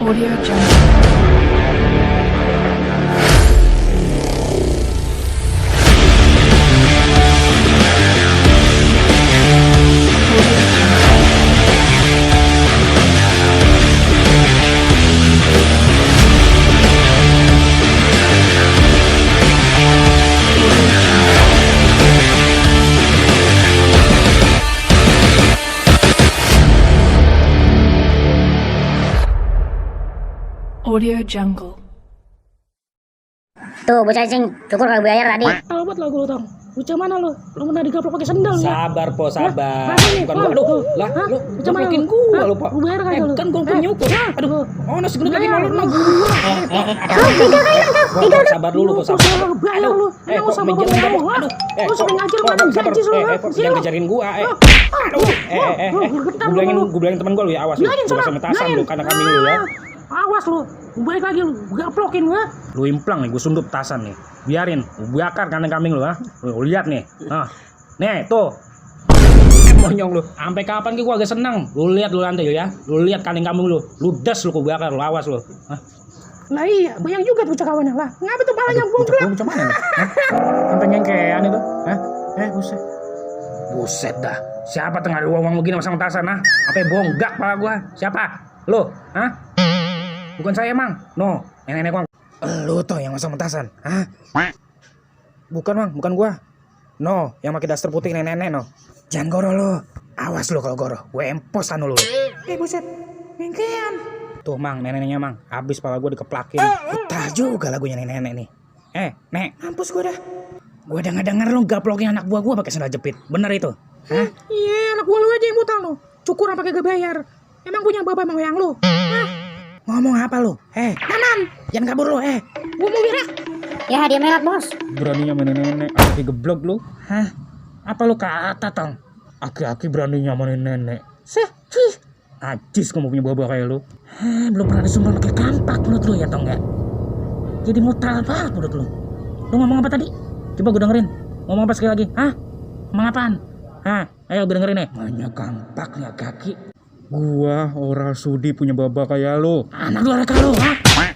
Audio Jungle. Audio Jungle. Tuh bocah cing, cukur kagak bayar tadi. Buat lagu lu tong. Bocah mana lu? Lu pernah digaplok pakai sendal ya? Sabar po, sabar. Masa nih? Bukan gua. Aduh, lah lu Bocah mana jeplokin lu? gua lu, Pak. Lu bayar kagak lu? Kan gua punya nyukur. Aduh, oh nasi gendut lagi Bayar, ngalor lu. nah gua. Sabar dulu po, sabar. Bayar lu. Kok Emang sama menjerin bapak gua? lu, ha? Aduh, Lu sering ngajar kok mana sabar. gaji lu? Kok jangan ngejarin gua, Aduh, gua bilangin teman gua lu ya, awas lu. Bilangin, Gua sana. sama tasan Bilangin. lu, karena kambing lu ya. Awas lu. Balik lagi lu. Gaplokin lu, ha? Lu implang nih, gua sundup tasan nih. Biarin, gua bakar kandang kambing lu, ha. Lu lihat nih. Nah. Nih, tuh. Monyong lu. Sampai kapan ki gua agak senang. Lu lihat lu nanti ya. Lu lihat kandang kambing lu. Lu das lu, gua bakar, lu awas lu. Hah? Lah iya, banyak juga tuh bocah kawannya lah. Ngapa tuh palanya bungklak? Bocah mana nih? Hah? Sampai ngengkean itu. Hah? Buset. Buset dah. Siapa tengah ada uang begini sama tasan, ha? Apa bonggak pala gua? Siapa? Lu, hah? Bukan saya, Mang. No, nenek gua. Lu tuh yang sama tasan, hah? Bukan, Mang, bukan gua. No, yang pakai daster putih nenek-nenek, no. Jangan goro lu. Awas lu kalau goro. Gue empos anu lu. Buset. Ngengkean. Tuh, Mang, nenek-neneknya, Mang. Habis pala gua dikeplakin. Betah juga lagunya nenek-nenek nih. Nek. Mampus gua dah. Gua udah ngedenger lu gaplokin anak buah gua pakai sandal jepit. Bener itu? Hah? Iya, anak gua lu aja yang butal lu. Cukur apa kagak bayar. Emang punya bapak moyang lu? Hah? Ngomong apa lu? Nanan. Jangan kabur lu, Gua mau berak. Ya dia melat bos. Beraninya main nenek, aki geblok lu. Hah? Apa lu kata, Tang? Aki-aki beraninya main nenek. Ajis kamu punya bawa kayak lu. Belum pernah disumpah pakai kampak mulut lu ya, tau nggak? Jadi mutal banget mulut lu. Lu ngomong apa tadi? Coba gue dengerin. Ngomong apa sekali lagi? Hah? Ngomong apaan? Hah? Ayo gue dengerin nih. Banyak kampak nih kaki. Gua ora sudi punya baba kayak lu. Anak lu reka lu, hah?